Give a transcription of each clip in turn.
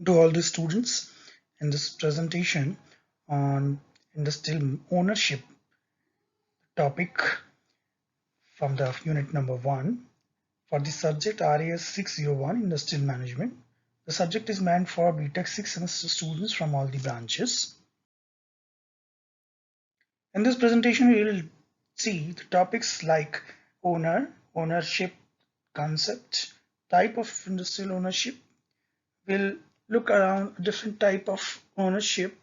To all the students in this presentation on industrial ownership topic from the unit number 1 for the subject RAS 601 Industrial Management. The subject is meant for BTech 6 semester students from all the branches. In this presentation, we will see the topics like ownership concept, type of industrial ownership. We'll look around a different type of ownership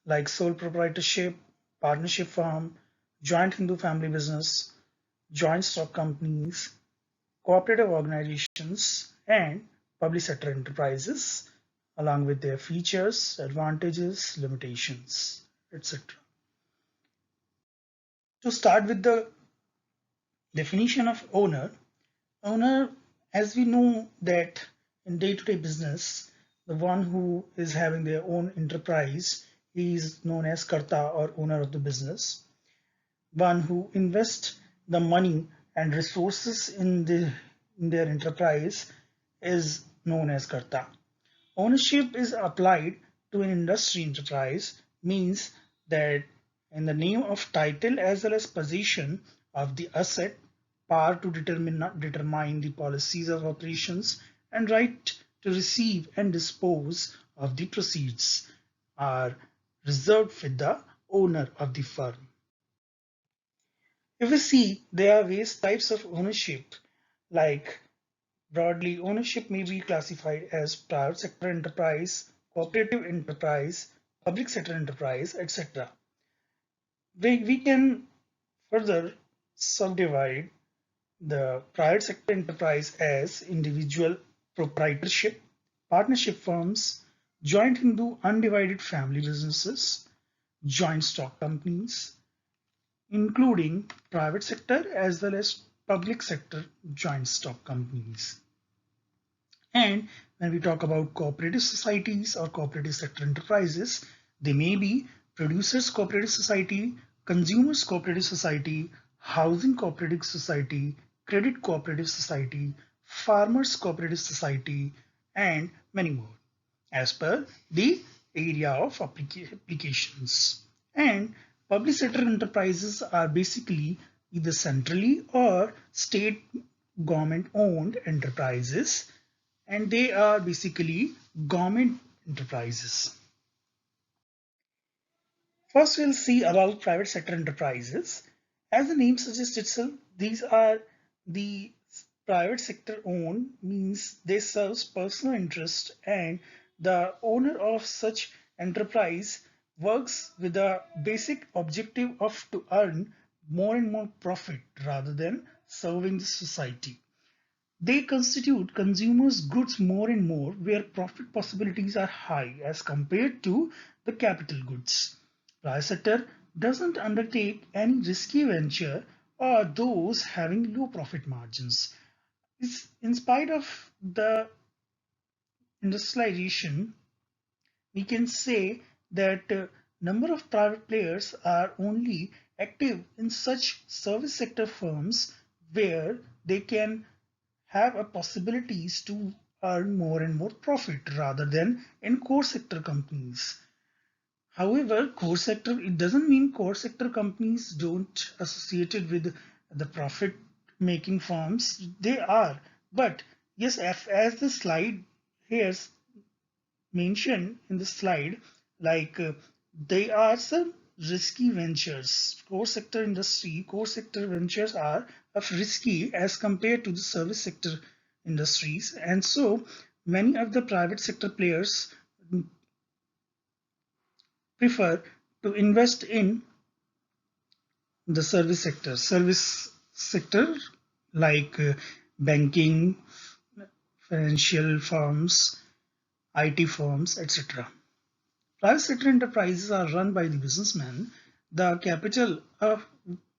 like sole proprietorship, partnership firm, joint Hindu family business, joint stock companies, cooperative organizations, and public sector enterprises, along with their features, advantages, limitations, etc. To start with the definition of owner, as we know that in day-to-day business, the one who is having their own enterprise is known as karta or owner of the business. One who invests the money and resources in their enterprise is known as karta. Ownership is applied to an industry enterprise means that in the name of title as well as possession of the asset, power to determine the policies of operations, and right to receive and dispose of the proceeds are reserved with the owner of the firm. If we see, there are various types of ownership, like broadly ownership may be classified as private sector enterprise, cooperative enterprise, public sector enterprise, etc. We can further subdivide the private sector enterprise as individual proprietorship, partnership firms, joint Hindu undivided family businesses, joint stock companies, including private sector as well as public sector joint stock companies. And when we talk about cooperative societies or cooperative sector enterprises, they may be producers cooperative society, consumers cooperative society, housing cooperative society, credit cooperative society, farmers cooperative society, and many more as per the area of applications. And public sector enterprises are basically either centrally or state government owned enterprises, and they are basically government enterprises. First, we'll see about private sector enterprises. As the name suggests itself, these are the private sector owned, means they serve personal interest, and the owner of such enterprise works with a basic objective of to earn more and more profit rather than serving the society. They constitute consumers' goods more and more, where profit possibilities are high as compared to the capital goods. Private sector doesn't undertake any risky venture or those having low profit margins. In spite of the industrialization, we can say that number of private players are only active in such service sector firms where they can have a possibilities to earn more and more profit rather than in core sector companies. However, core sector, it doesn't mean core sector companies don't associated with the profit making firms. They are, but yes, as the slide here mentioned in the slide, like they are some risky ventures. Core sector ventures are of risky as compared to the service sector industries, and so many of the private sector players prefer to invest in the service sector like banking, financial firms, IT firms, etc. Private sector enterprises are run by the businessmen. The capital are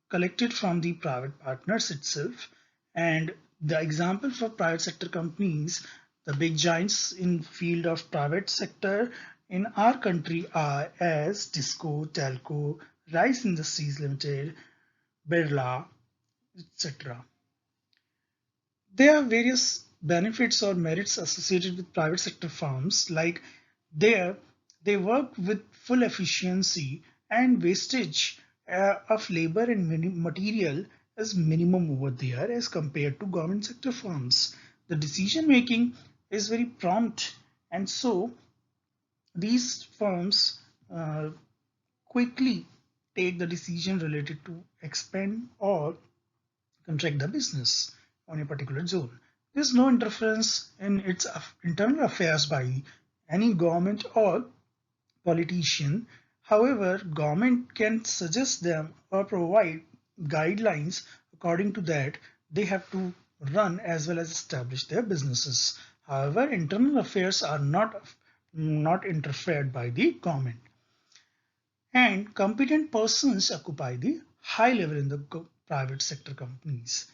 collected from the private partners itself, and the example for private sector companies, the big giants in field of private sector in our country are as Tisco, Telco, Rice Industries Limited, Birla, etc. There are various benefits or merits associated with private sector firms, like there they work with full efficiency and wastage of labor and material is minimum over there as compared to government sector firms. The decision making is very prompt, and so these firms uh, quickly take the decision related to expand or contract the business on a particular zone. There's no interference in its internal affairs by any government or politician. However, government can suggest them or provide guidelines. According to that, they have to run as well as establish their businesses. However, internal affairs are not interfered by the government, and competent persons occupy the high level in the private sector companies.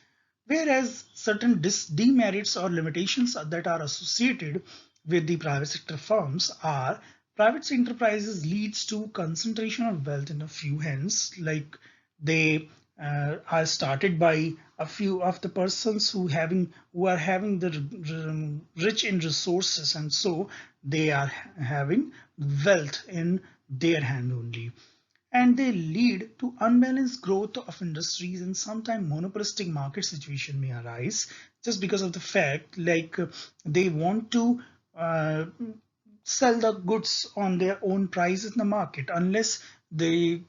Whereas certain demerits or limitations that are associated with the private sector firms are private enterprises leads to concentration of wealth in a few hands, like they are started by a few of the persons who are having the rich in resources, and so they are having wealth in their hand only, and they lead to unbalanced growth of industries, and sometimes monopolistic market situation may arise just because of the fact, like they want to uh, sell the goods on their own price in the market unless the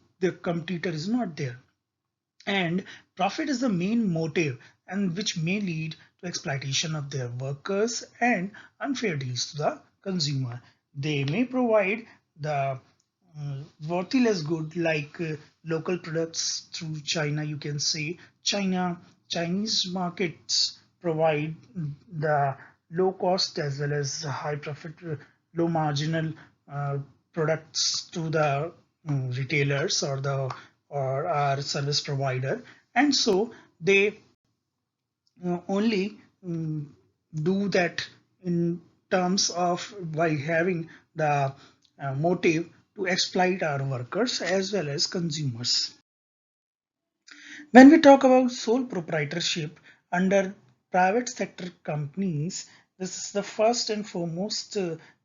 competitor is not there, and profit is the main motive, and which may lead to exploitation of their workers and unfair deals to the consumer. They may provide the worthless good, like local products through China. You can say Chinese markets provide the low cost as well as high profit, low marginal uh, products to the retailers or our service provider, and so they only do that in terms of by having the motive to exploit our workers as well as consumers. When we talk about sole proprietorship under private sector companies, this is the first and foremost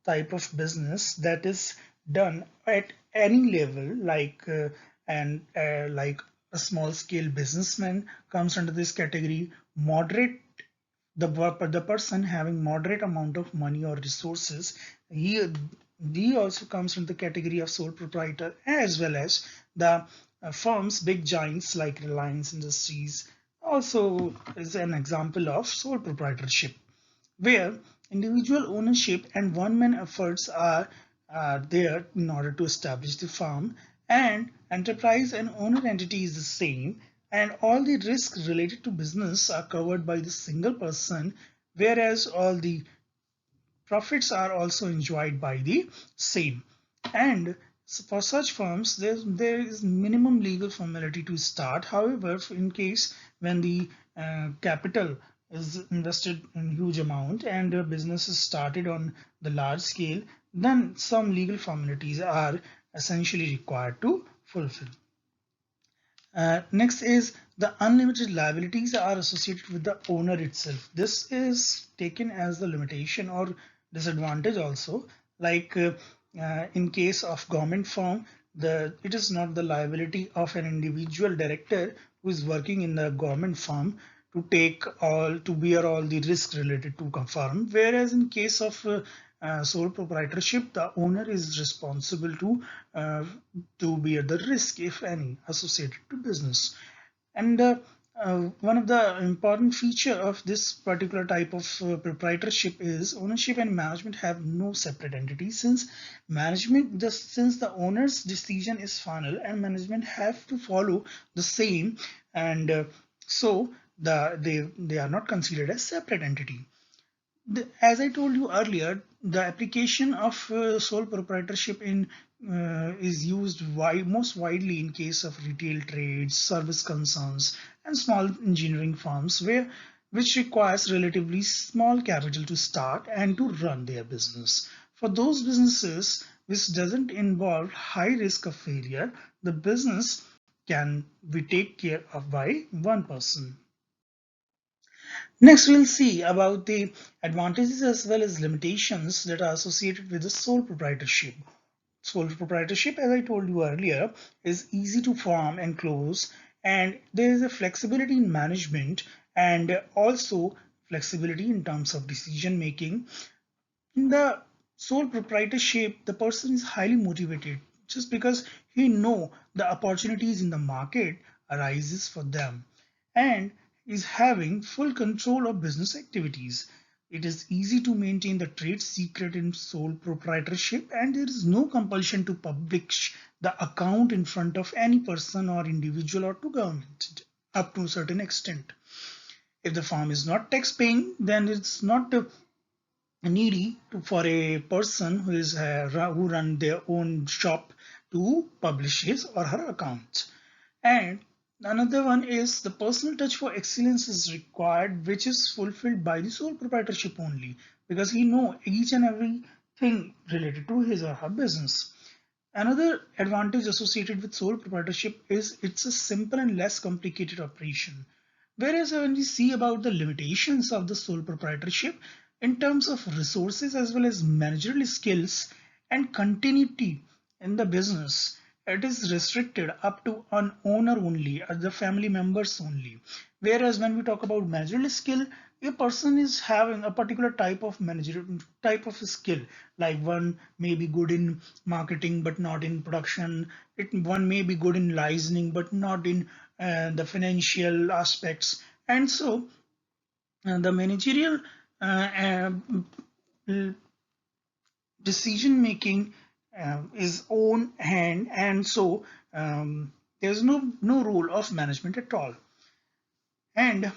type of business that is done at any level, like a small scale businessman comes under this category. Moderate, the person having moderate amount of money or resources, he also comes in the category of sole proprietor, as well as the firms, big giants like Reliance Industries also is an example of sole proprietorship, where individual ownership and one-man efforts are there in order to establish the firm, and enterprise and owner entity is the same, and all the risks related to business are covered by the single person, whereas all the profits are also enjoyed by the same. And for such firms, there is minimum legal formality to start. However, in case when the capital is invested in huge amount and the business is started on the large scale, then some legal formalities are essentially required to fulfill. Next is the unlimited liabilities are associated with the owner itself. This is taken as the limitation or disadvantage also. Like in case of government firm, it is not the liability of an individual director who is working in the government firm to bear all the risk related to a firm. Whereas in case of sole proprietorship, the owner is responsible uh, to bear the risk, if any, associated to business. And one of the important feature of this particular type of proprietorship is ownership and management have no separate entity, since since the owner's decision is final and management have to follow the same, and so they are not considered as separate entity. As I told you earlier, the application of sole proprietorship in is used most widely in case of retail trades, service concerns, and small engineering firms, which requires relatively small capital to start and to run their business. For those businesses which doesn't involve high risk of failure, the business can be taken care of by one person. Next, we'll see about the advantages as well as limitations that are associated with the sole proprietorship. Sole proprietorship, as I told you earlier, is easy to form and close, and there is a flexibility in management and also flexibility in terms of decision making. In the sole proprietorship, the person is highly motivated just because he know the opportunities in the market arises for them and is having full control of business activities. It is easy to maintain the trade secret in sole proprietorship, and there is no compulsion to publish the account in front of any person or individual or to government up to a certain extent. If the firm is not tax paying, then it's not needy for a person who is who run their own shop to publish his or her account. And another one is the personal touch for excellence is required, which is fulfilled by the sole proprietorship only, because he know each and everything related to his or her business. Another advantage associated with sole proprietorship is it's a simple and less complicated operation. Whereas when we see about the limitations of the sole proprietorship in terms of resources as well as managerial skills and continuity in the business, it is restricted up to an owner only, the family members only. Whereas when we talk about managerial skill, a person is having a particular type of managerial type of skill, like one may be good in marketing but not in production. One may be good in licensing but not in the financial aspects. And so the managerial uh, uh, decision making is own hand, and so there's no role of management at all. And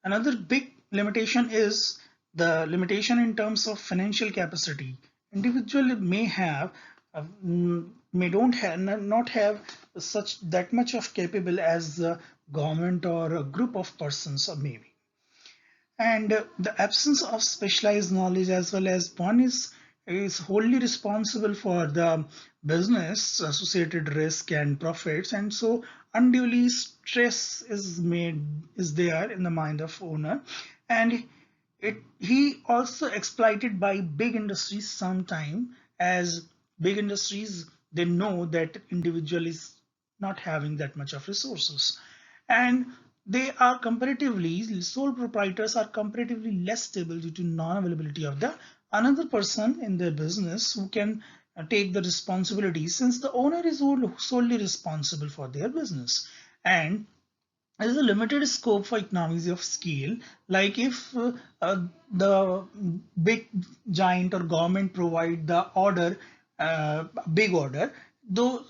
another big limitation is the limitation in terms of financial capacity. Individual may have may don't have not have such that much of capable as the government or a group of persons or maybe. And the absence of specialized knowledge as well as one is wholly responsible for the business associated risk and profits, and so unduly stress is there in the mind of owner, and he also exploited by big industries sometime, as big industries they know that individual is not having that much of resources, and they are comparatively sole proprietors are comparatively less stable due to non-availability of the another person in their business who can take the responsibility, since the owner is solely responsible for their business. And there is a limited scope for economies of scale, like if the big giant or government provide the order, big order, though,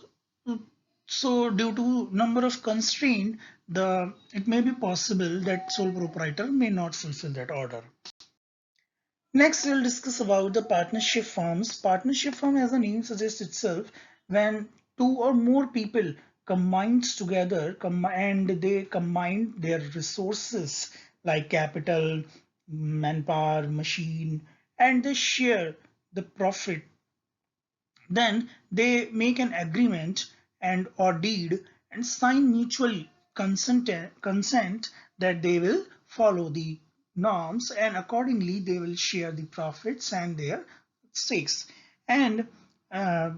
so due to number of constraint, the it may be possible that sole proprietor may not fulfill that order. Next, we'll discuss about the partnership firms. Partnership firm, as the name suggests itself, when two or more people combines together and they combine their resources like capital, manpower, machine, and they share the profit, then they make an agreement and or deed and sign mutual consent that they will follow the norms, and accordingly they will share the profits and their stakes. And uh,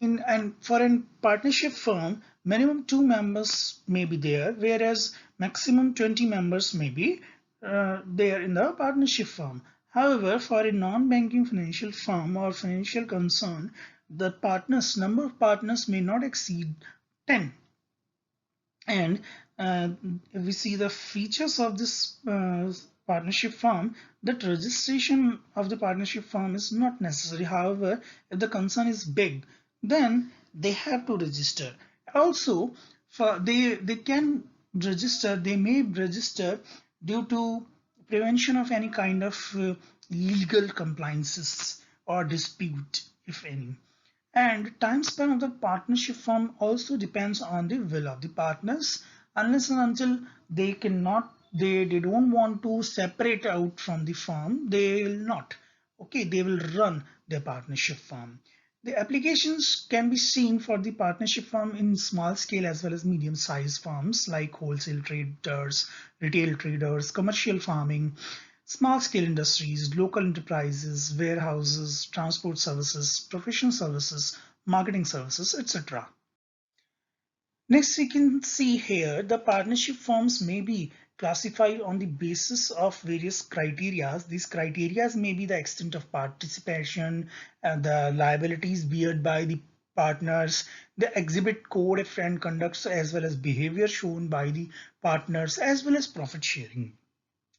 in and for a partnership firm, minimum 2 members may be there, whereas maximum 20 members may be there in the partnership firm. However, for a non-banking financial firm or financial concern, the partners number of partners may not exceed 10. And if we see the features of this partnership firm, that registration of the partnership firm is not necessary. However, if the concern is big, then they have to register. Also, for they can register, they may register due to prevention of any kind of legal compliances or dispute, if any. And time span of the partnership firm also depends on the will of the partners. Unless and until they cannot, they don't want to separate out from the firm, they will not. Okay, they will run their partnership firm. The applications can be seen for the partnership firm in small scale as well as medium sized firms like wholesale traders, retail traders, commercial farming, small scale industries, local enterprises, warehouses, transport services, professional services, marketing services, etc. Next, we can see here the partnership firms may be classified on the basis of various criteria. These criteria may be the extent of participation, the liabilities beared by the partners, the exhibit code of and conducts as well as behavior shown by the partners as well as profit sharing.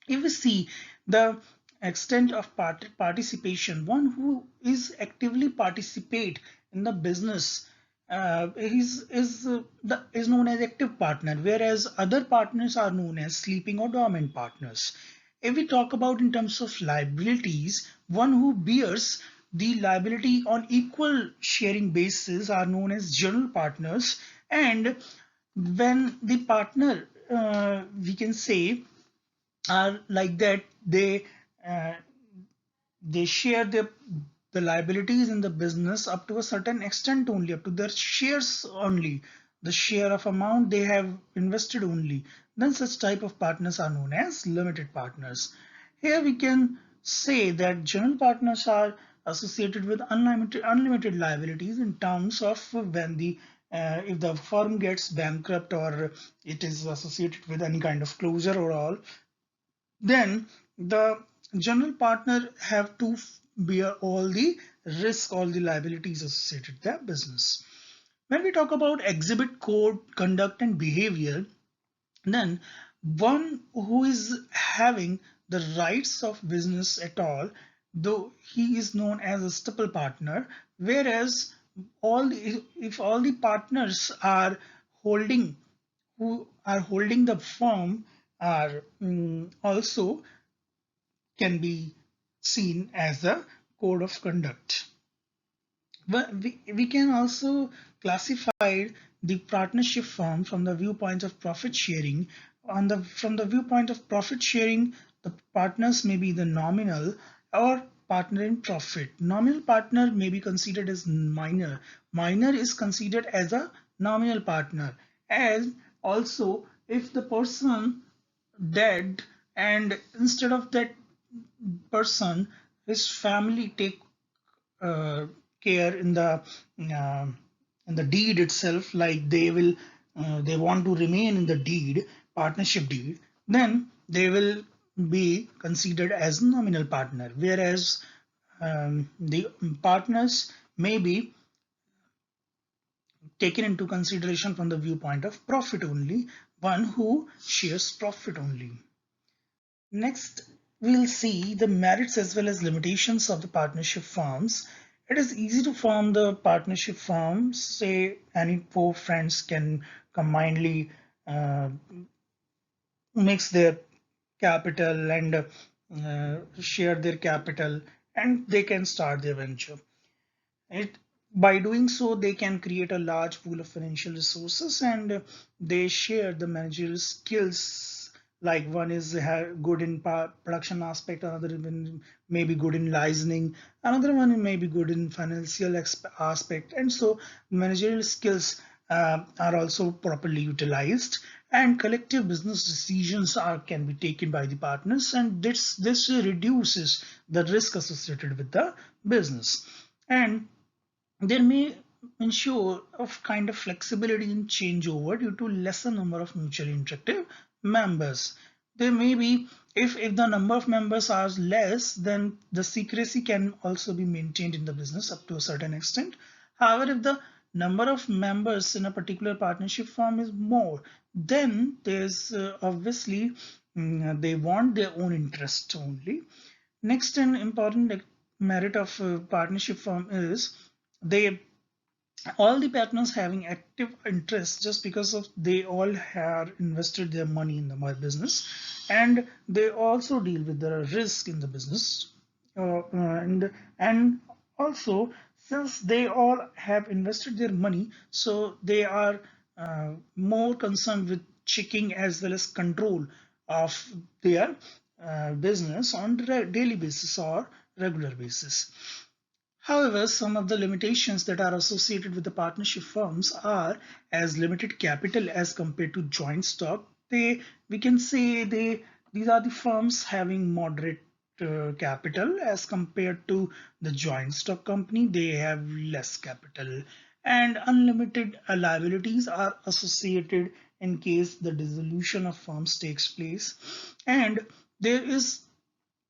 If we see the extent of participation, one who is actively participate in the business is known as active partner, whereas other partners are known as sleeping or dormant partners. If we talk about in terms of liabilities, one who bears the liability on equal sharing basis are known as general partners. And when the partner, we can say, are like that, uh, they share the liabilities in the business up to a certain extent only, up to their shares only, the share of amount they have invested only. Then such type of partners are known as limited partners. Here we can say that general partners are associated with unlimited liabilities in terms of when the if the firm gets bankrupt or it is associated with any kind of closure or all, then the general partner have to bear all the risk, all the liabilities associated with their business. When we talk about exhibit code, conduct and behavior, then one who is having the rights of business at all, though he is known as a stipple partner, whereas if all the partners are holding who are holding the firm are also can be seen as a code of conduct. But we can also classify the partnership firm from the viewpoint of profit sharing. From the viewpoint of profit sharing, the partners may be the nominal or partner in profit. Nominal partner may be considered as minor. Minor is considered as a nominal partner. As also, if the person dead and instead of that person, his family take uh, care uh, in the deed itself, like they want to remain in the deed, partnership deed, then they will be considered as nominal partner, whereas the partners may be taken into consideration from the viewpoint of profit only, one who shares profit only. Next, we'll see the merits as well as limitations of the partnership firms. It is easy to form the partnership firm. Say any four friends can combinedly uh, mix their capital and share their capital, and they can start their venture. It By doing so, they can create a large pool of financial resources, and they share the managerial skills. Like one is good in production aspect, another one may be good in licensing, another one may be good in financial aspect, and so managerial skills are also properly utilized, and collective business decisions can be taken by the partners, and this reduces the risk associated with the business. And there may ensure of kind of flexibility in changeover due to lesser number of mutually interactive members. There may be, if the number of members are less, then the secrecy can also be maintained in the business up to a certain extent. However, if the number of members in a particular partnership firm is more, then there's obviously they want their own interest only. Next, an important merit of partnership firm is they all the partners having active interest just because of they all have invested their money in the business, and they also deal with the risk in the business, and also since they all have invested their money, so they are more concerned with checking as well as control of their business on daily basis or regular basis. However, some of the limitations that are associated with the partnership firms are as limited capital as compared to joint stock. We can say these are the firms having moderate capital as compared to the joint stock company. They have less capital, and unlimited liabilities are associated in case the dissolution of firms takes place, and there is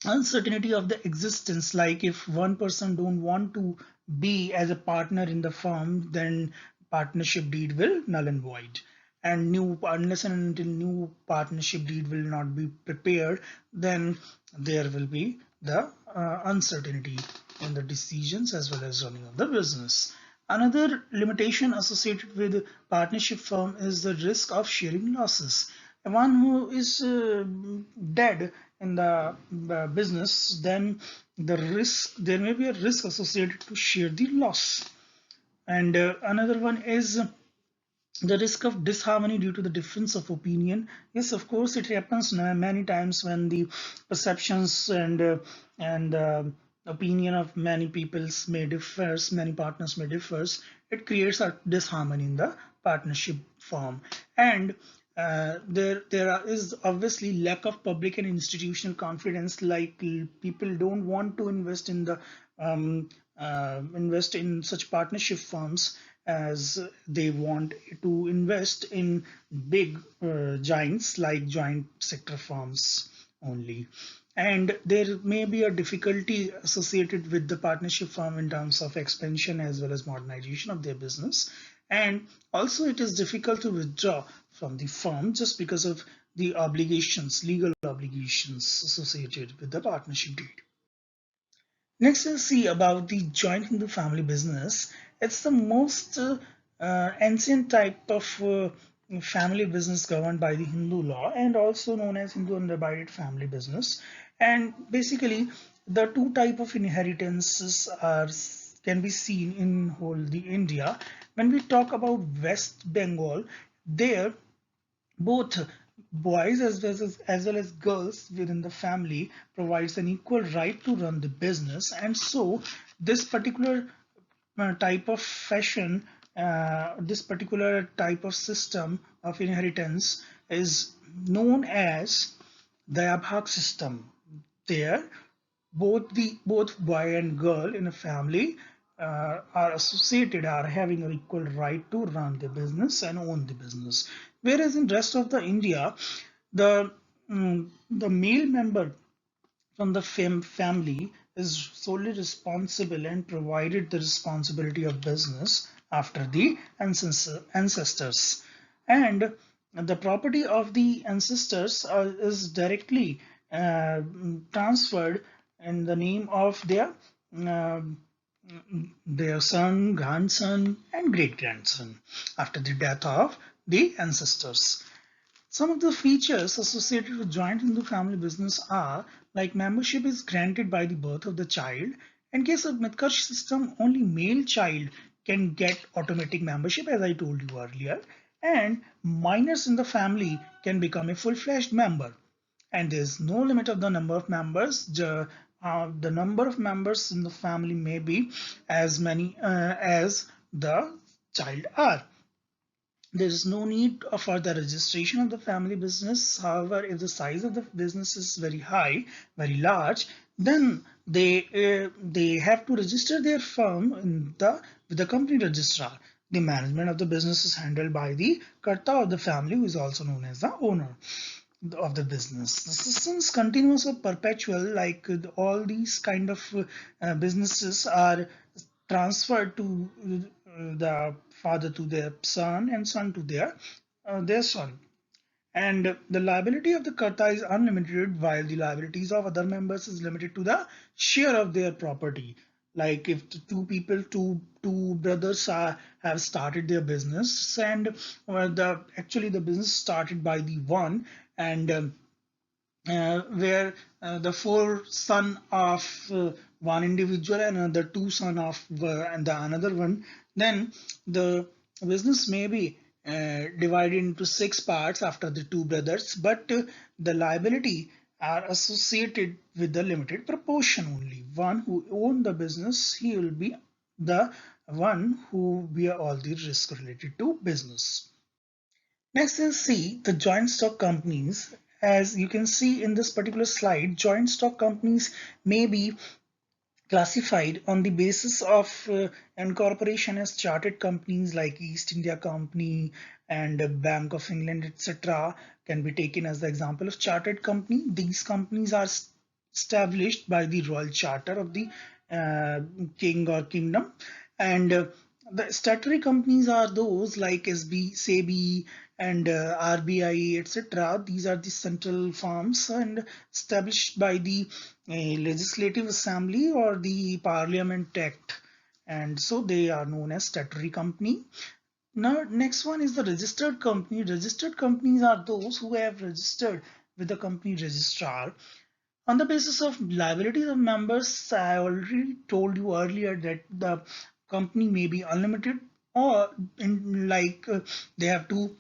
uncertainty of the existence, like if one person don't want to be as a partner in the firm, then partnership deed will null and void, and new unless and until new partnership deed will not be prepared, then there will be the uncertainty in the decisions as well as running of the business. Another limitation associated with partnership firm is the risk of sharing losses. One who is dead in the business, then there may be a risk associated to share the loss. And another one is the risk of disharmony due to the difference of opinion. Yes, of course, it happens many times when the perceptions and opinion of many peoples may differs, many partners may differs. It creates a disharmony in the partnership form, and is obviously lack of public and institutional confidence. Like people don't want to invest in such partnership firms, as they want to invest in big giants like joint sector firms only. And there may be a difficulty associated with the partnership firm in terms of expansion as well as modernization of their business. And also it is difficult to withdraw from the firm just because of the obligations, legal obligations associated with the partnership deed. Next, we'll see about the joint Hindu family business. It's the most ancient type of family business governed by the Hindu law, and also known as Hindu undivided family business. And basically, the two type of inheritances can be seen in whole the India. When we talk about West Bengal, there both boys as well as girls within the family provides an equal right to run the business, and so this particular type of fashion, this particular type of system of inheritance is known as the Abhag system. There both boy and girl in a family are associated, are having an equal right to run the business and own the business, whereas in rest of the India, the the male member from the family is solely responsible and provided the responsibility of business after the ancestors, and the property of the ancestors is directly uh, transferred in the name of uh, their son, grandson, and great grandson after the death of the ancestors. Some of the features associated with joint Hindu family business are like membership is granted by the birth of the child. In case of Mitkarsh system, only male child can get automatic membership, as I told you earlier, and minors in the family can become a full-fledged member. And there's no limit of the number of members. The number of members in the family may be as many as the child are. There is no need for the registration of the family business. However, if the size of the business is very high, very large, then they have to register their firm in the with the company registrar. The management of the business is handled by the karta of the family, who is also known as the owner of the business. The system is continuous or perpetual, like all these kind of businesses are transferred to the father to their son and son to their son. And the liability of the karta is unlimited, while the liabilities of other members is limited to the share of their property. Like if the two brothers have started their business, and actually the business started by the one, and where the four son of one individual and another two son of and the another one, then the business may be divided into six parts after the two brothers, but the liability are associated with the limited proportion only. One who own the business, he will be the one who bear all the risk related to business. Next is C, the joint stock companies. As you can see in this particular slide, joint stock companies may be classified on the basis of incorporation as chartered companies like East India Company and Bank of England, etc. can be taken as the example of chartered company. These companies are established by the royal charter of the king or kingdom, and the statutory companies are those like SEBI and RBI, etc. These are the central firms and established by the Legislative Assembly or the Parliament Act, and so they are known as statutory company. Now, next one is the registered company. Registered companies are those who have registered with the company registrar. On the basis of liabilities of members, I already told you earlier that the company may be unlimited or they have to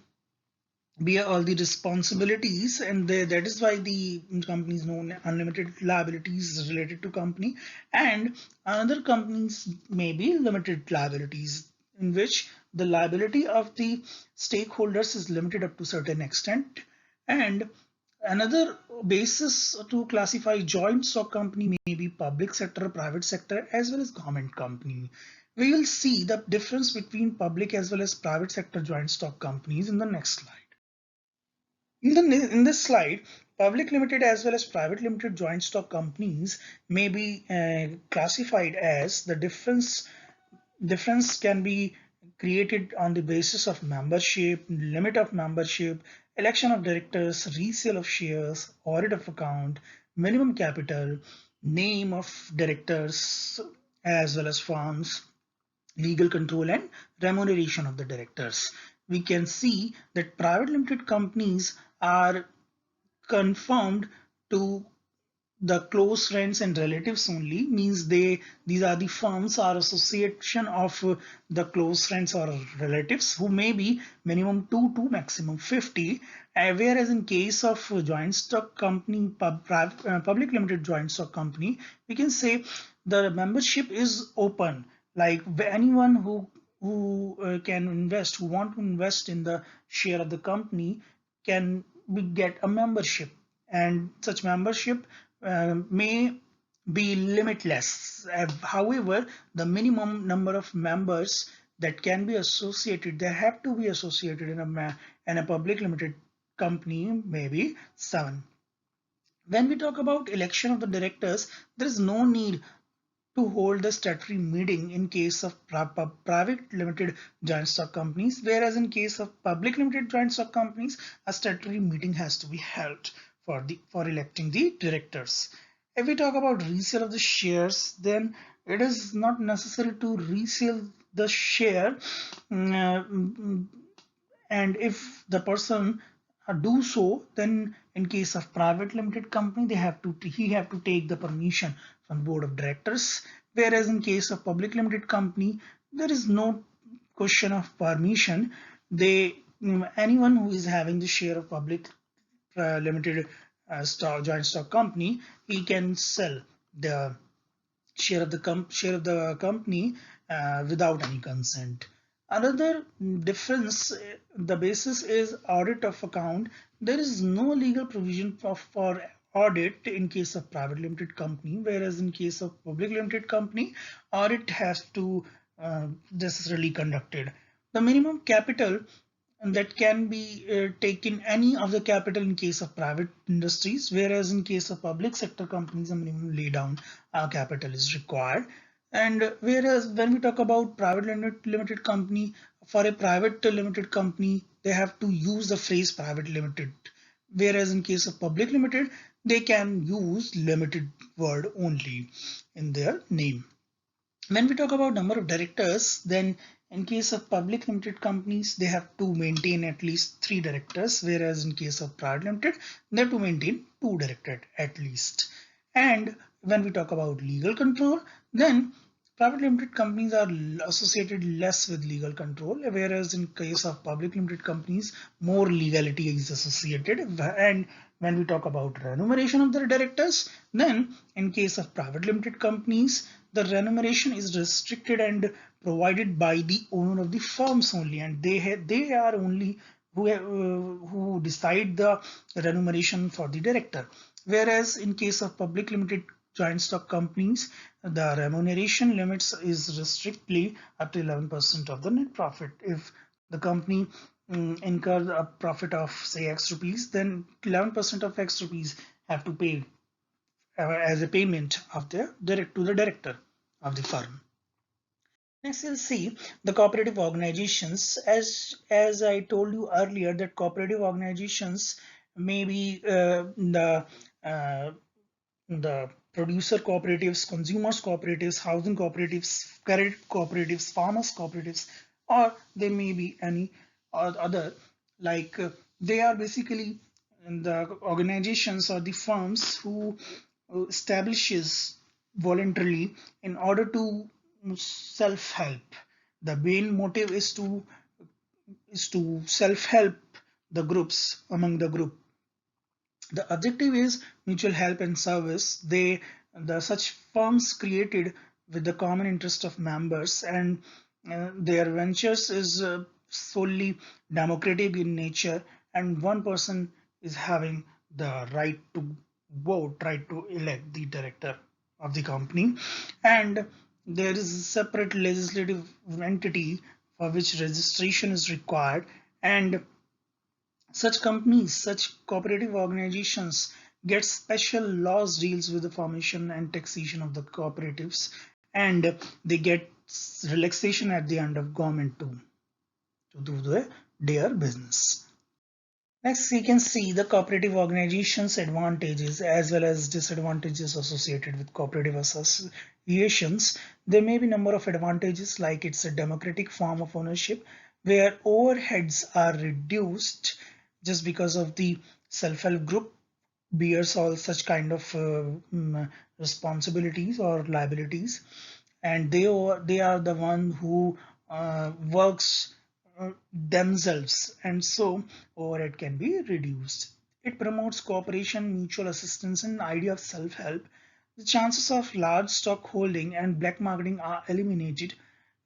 bear all the responsibilities, and that is why the company is known unlimited liabilities related to company. And another companies may be limited liabilities, in which the liability of the stakeholders is limited up to certain extent. And another basis to classify joint stock company may be public sector, private sector, as well as government company. We will see the difference between public as well as private sector joint stock companies in the next slide. In this slide, public limited as well as private limited joint stock companies may be classified as the difference can be created on the basis of membership, limit of membership, election of directors, resale of shares, audit of account, minimum capital, name of directors as well as firms, legal control, and remuneration of the directors. We can see that private limited companies are confirmed to the close friends and relatives only, means these are the firms or association of the close friends or relatives who may be minimum 2 to maximum 50, whereas in case of joint stock company, public limited joint stock company, we can say the membership is open, like anyone who can invest, who want to invest in the share of the company, can get a membership, and such membership may be limitless. However, the minimum number of members that can be associated, they have to be associated in a public limited company, maybe 7. When we talk about election of the directors, there is no need to hold the statutory meeting in case of private limited joint stock companies, whereas in case of public limited joint stock companies, a statutory meeting has to be held for electing the directors. If we talk about resale of the shares, then it is not necessary to resell the share, and if the person do so, then in case of private limited company, he have to take the permission from the board of directors, whereas in case of public limited company, there is no question of permission. Anyone who is having the share of public limited joint stock company, he can sell the share of the company without any consent. Another difference, the basis is audit of account. There is no legal provision for audit in case of private limited company, whereas in case of public limited company, audit has to necessarily conducted. The minimum capital that can be taken any of the capital in case of private industries, whereas in case of public sector companies, a minimum lay down capital is required. And whereas when we talk about private limited company, for a private limited company, they have to use the phrase private limited, whereas in case of public limited, they can use limited word only in their name. When we talk about number of directors, then in case of public limited companies, they have to maintain at least 3 directors, whereas in case of private limited, they have to maintain 2 directors at least. And when we talk about legal control, then Private limited companies are associated less with legal control, whereas in case of public limited companies, more legality is associated. And when we talk about remuneration of the directors, then in case of private limited companies, the remuneration is restricted and provided by the owner of the firms only, and they are only who decide the remuneration for the director. Whereas in case of public limited joint stock companies, the remuneration limits is strictly up to 11% of the net profit. If the company incurs a profit of say X rupees, then 11% of X rupees have to pay as a payment of the to the director of the firm. Next, we'll see the cooperative organizations. As I told you earlier, that cooperative organizations may be uh, the producer cooperatives, consumers cooperatives, housing cooperatives, credit cooperatives, farmers cooperatives, or they may be any other. Like they are basically the organizations or the firms who establishes voluntarily in order to self-help. The main motive is to self-help the groups among the group. The objective is mutual help and service. The such firms created with the common interest of members, and their ventures is solely democratic in nature, and one person is having the right to vote, right to elect the director of the company, and there is a separate legislative entity for which registration is required, and such companies, such cooperative organizations get special laws deals with the formation and taxation of the cooperatives, and they get relaxation at the end of government to do their business. Next, we can see the cooperative organizations advantages as well as disadvantages associated with cooperative associations. There may be a number of advantages, like it's a democratic form of ownership where overheads are reduced just because of the self-help group bears all such kind of responsibilities or liabilities, and they are the one who works themselves, and so overhead can be reduced. It promotes cooperation, mutual assistance, and idea of self-help. The chances of large stock holding and black marketing are eliminated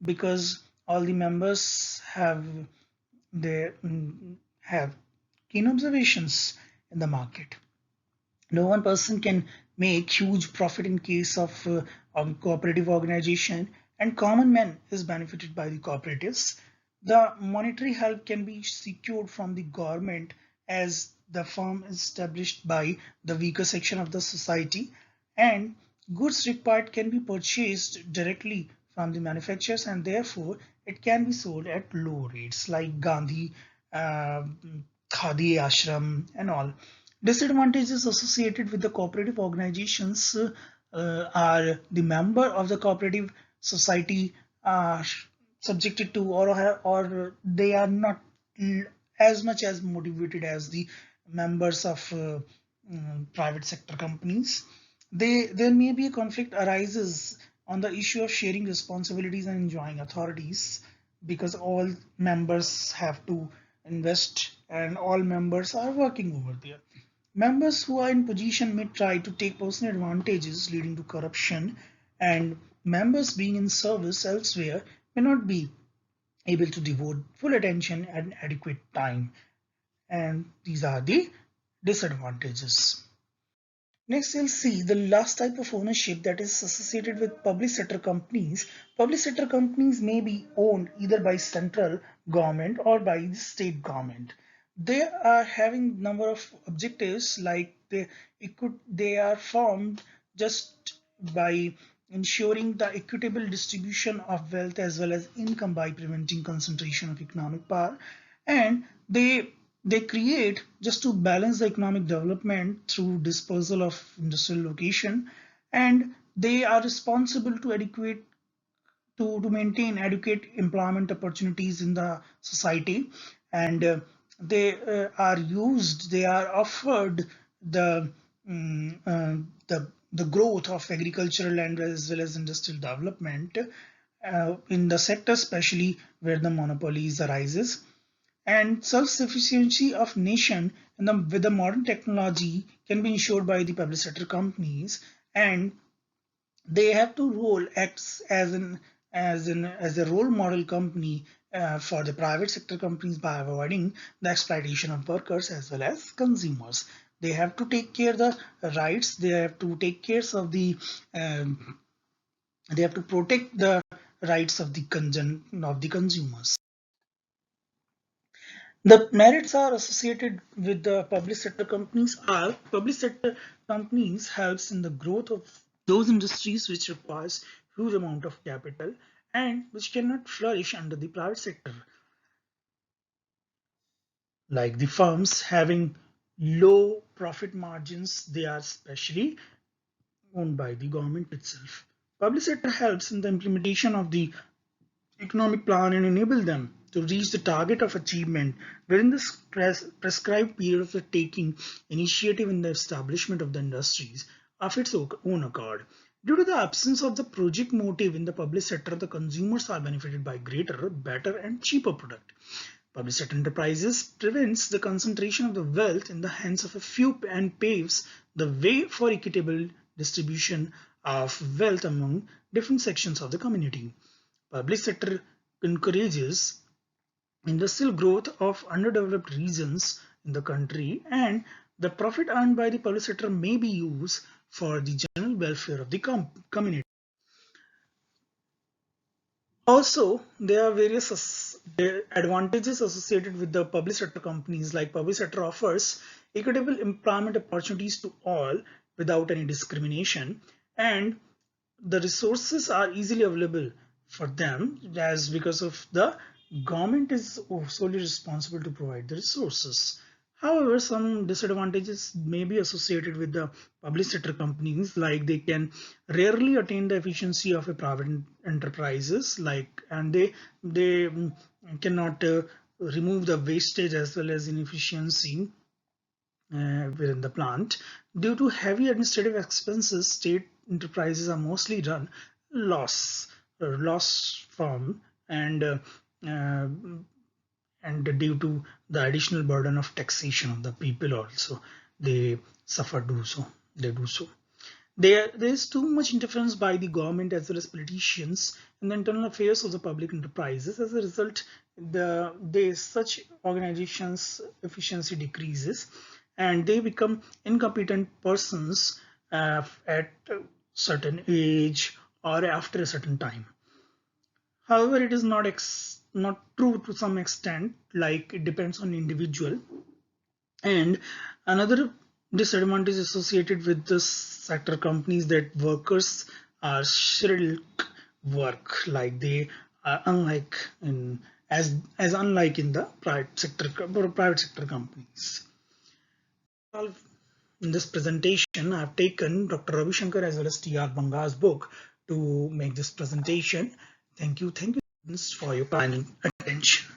because all the members have keen observations in the market. No one person can make huge profit in case of a cooperative organization, and common man is benefited by the cooperatives. The monetary help can be secured from the government as the firm is established by the weaker section of the society, and goods required can be purchased directly from the manufacturers, and therefore it can be sold at low rates like Gandhi, uh, Khadi Ashram and all. Disadvantages associated with the cooperative organizations are the member of the cooperative society are subjected to, or they are not as much as motivated as the members of private sector companies. There may be a conflict arises on the issue of sharing responsibilities and enjoying authorities, because all members have to invest and all members are working over there. Members who are in position may try to take personal advantages, leading to corruption, and members being in service elsewhere may not be able to devote full attention and adequate time. And these are the disadvantages. Next, we'll see the last type of ownership, that is associated with public sector companies. Public sector companies may be owned either by central government or by the state government. They are having number of objectives, like they are formed just by ensuring the equitable distribution of wealth as well as income by preventing concentration of economic power, and they create just to balance the economic development through dispersal of industrial location, and they are responsible to to maintain adequate employment opportunities in the society, and they are offered the the growth of agricultural and as well as industrial development in the sector, especially where the monopolies arises, and self-sufficiency of nation with the modern technology can be ensured by the public sector companies, and they have to acts as a role model company for the private sector companies by avoiding the exploitation of workers as well as consumers. They have to take care of the rights. They have to take care of the they have to protect the rights of the consumers. The merits are associated with the public sector companies are public sector companies helps in the growth of those industries which requires huge amount of capital and which cannot flourish under the private sector, like the firms having low profit margins. They are specially owned by the government itself. Public sector helps in the implementation of the economic plan and enable them to reach the target of achievement within the prescribed period of taking initiative in the establishment of the industries of its own accord. Due to the absence of the project motive in the public sector, the consumers are benefited by greater, better, and cheaper product. Public sector enterprises prevents the concentration of the wealth in the hands of a few and paves the way for equitable distribution of wealth among different sections of the community. Public sector encourages industrial growth of underdeveloped regions in the country, and the profit earned by the public sector may be used for the general welfare of the community. Also, there are various advantages associated with the public sector companies, like public sector offers equitable employment opportunities to all without any discrimination, and the resources are easily available for them as because of the government is solely responsible to provide the resources. However, some disadvantages may be associated with the public sector companies, like they can rarely attain the efficiency of a private enterprises, and they cannot remove the wastage as well as inefficiency within the plant. Due to heavy administrative expenses, state enterprises are mostly run loss from uh, and due to the additional burden of taxation of the people also, they suffer do so they do so. There is too much interference by the government as well as politicians in the internal affairs of the public enterprises. As a result, such organizations efficiency decreases and they become incompetent persons at a certain age or after a certain time. However, it is not true to some extent, like it depends on individual. And another disadvantage associated with this sector companies that workers are shirk work, like they are unlike in as unlike in the private sector companies. In this presentation, I have taken Dr. Ravi Shankar as well as T.R. Banga's book to make this presentation. Thank you for your kind attention.